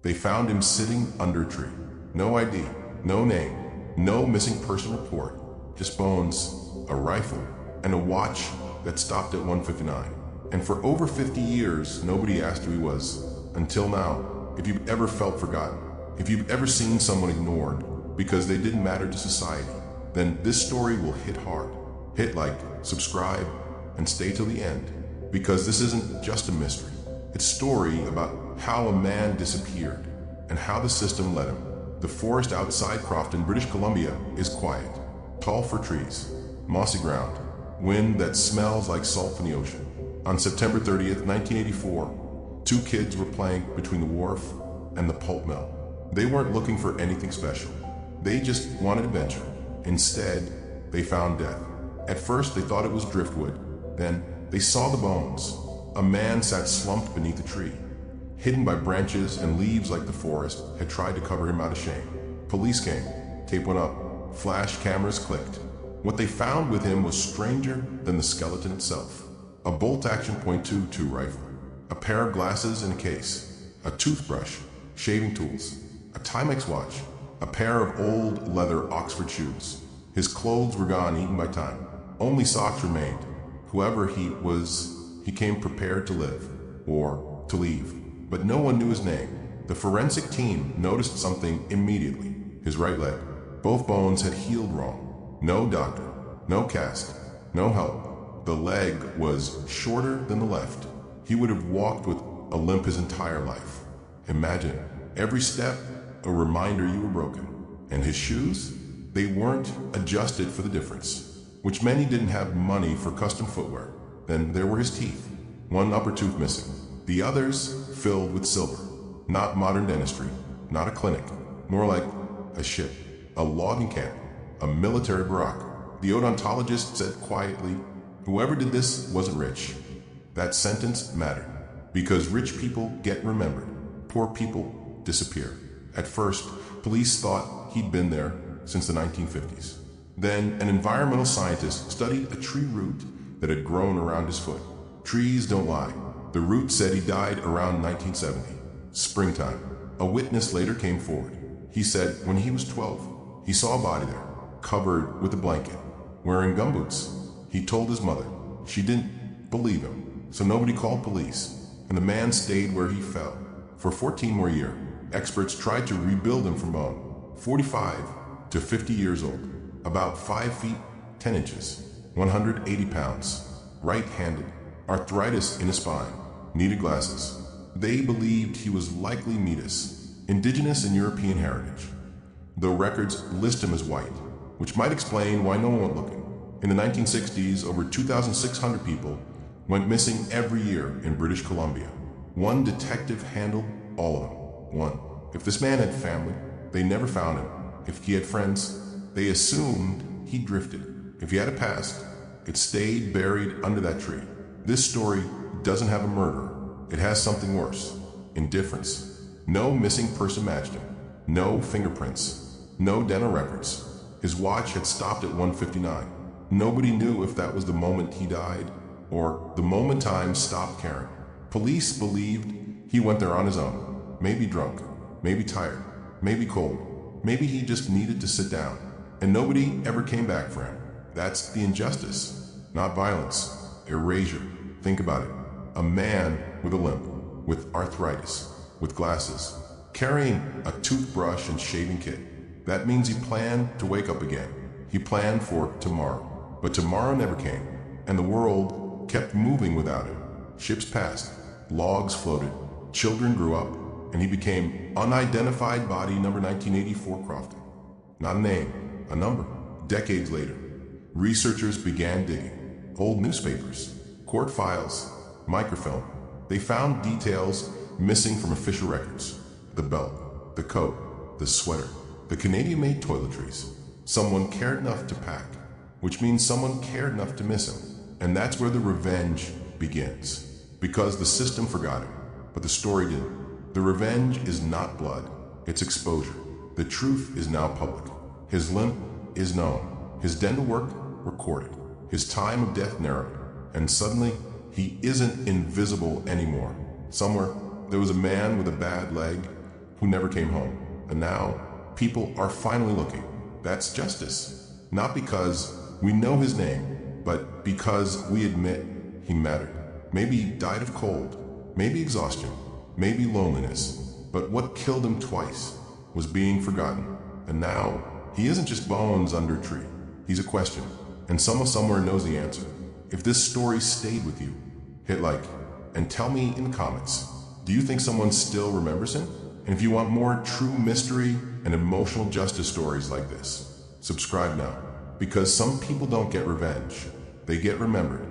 They found him sitting under a tree. No ID, no name, no missing person report, just bones, a rifle, and a watch that stopped at 1:59. And for over 50 years, nobody asked who he was. Until now. If you've ever felt forgotten, if you've ever seen someone ignored because they didn't matter to society, then this story will hit hard. Hit like, subscribe, and stay till the end. Because this isn't just a mystery. It's a story about how a man disappeared and how the system let him. The forest outside Crofton, British Columbia is quiet, tall for trees, mossy ground, wind that smells like salt from the ocean. On September 30th, 1984, two kids were playing between the wharf and the pulp mill. They weren't looking for anything special. They just wanted adventure. Instead, they found death. At first, they thought it was driftwood. Then, they saw the bones. A man sat slumped beneath a tree, hidden by branches and leaves like the forest had tried to cover him out of shame. Police came. Tape went up. Flash cameras clicked. What they found with him was stranger than the skeleton itself. A bolt-action .22 rifle. A pair of glasses in a case, a toothbrush, shaving tools, a Timex watch, a pair of old leather Oxford shoes. His clothes were gone, eaten by time. Only socks remained. Whoever he was, he came prepared to live, or to leave. But no one knew his name. The forensic team noticed something immediately. His right leg. Both bones had healed wrong. No doctor, no cast, no help. The leg was shorter than the left. He would have walked with a limp his entire life. Imagine, every step, a reminder you were broken. And his shoes? They weren't adjusted for the difference, which meant he didn't have money for custom footwear. Then there were his teeth, one upper tooth missing, the others filled with silver. Not modern dentistry, not a clinic, more like a ship, a logging camp, a military barrack. The odontologist said quietly, whoever did this wasn't rich. That sentence mattered, because rich people get remembered, poor people disappear. At first, police thought he'd been there since the 1950s. Then, an environmental scientist studied a tree root that had grown around his foot. Trees don't lie. The root said he died around 1970, springtime. A witness later came forward. He said when he was 12, he saw a body there, covered with a blanket, wearing gumboots. He told his mother. She didn't believe him. So nobody called police, and the man stayed where he fell. For 14 more years, experts tried to rebuild him from bone. 45 to 50 years old, about 5 feet 10 inches, 180 pounds, right-handed, arthritis in his spine, needed glasses. They believed he was likely Metis, indigenous and European heritage. The records list him as white, which might explain why no one went looking. In the 1960s, over 2,600 people went missing every year in British Columbia. One detective handled all of them. One. If this man had family, they never found him. If he had friends, they assumed he drifted. If he had a past, it stayed buried under that tree. This story doesn't have a murderer. It has something worse. Indifference. No missing person matched him. No fingerprints. No dental records. His watch had stopped at 1:59. Nobody knew if that was the moment he died or the moment time stopped caring. Police believed he went there on his own. Maybe drunk. Maybe tired. Maybe cold. Maybe he just needed to sit down. And nobody ever came back for him. That's the injustice. Not violence. Erasure. Think about it. A man with a limp, with arthritis, with glasses, carrying a toothbrush and shaving kit. That means he planned to wake up again. He planned for tomorrow. But tomorrow never came, and the world kept moving without him. Ships passed, logs floated, children grew up, and he became unidentified body number 1984 Crofton. Not a name, a number. Decades later, researchers began digging. Old newspapers, court files, microfilm. They found details missing from official records. The belt, the coat, the sweater, the Canadian-made toiletries. Someone cared enough to pack, which means someone cared enough to miss him. And that's where the revenge begins. Because the system forgot him, but the story didn't. The revenge is not blood, it's exposure. The truth is now public. His limp is known, his dental work recorded, his time of death narrowed, and suddenly he isn't invisible anymore. Somewhere there was a man with a bad leg who never came home. And now, people are finally looking. That's justice. Not because we know his name, but because we admit he mattered. Maybe he died of cold, maybe exhaustion, maybe loneliness. But what killed him twice was being forgotten. And now, he isn't just bones under a tree. He's a question. And someone somewhere knows the answer. If this story stayed with you, hit like, and tell me in the comments, do you think someone still remembers him? And if you want more true mystery and emotional justice stories like this, subscribe now. Because some people don't get revenge, they get remembered.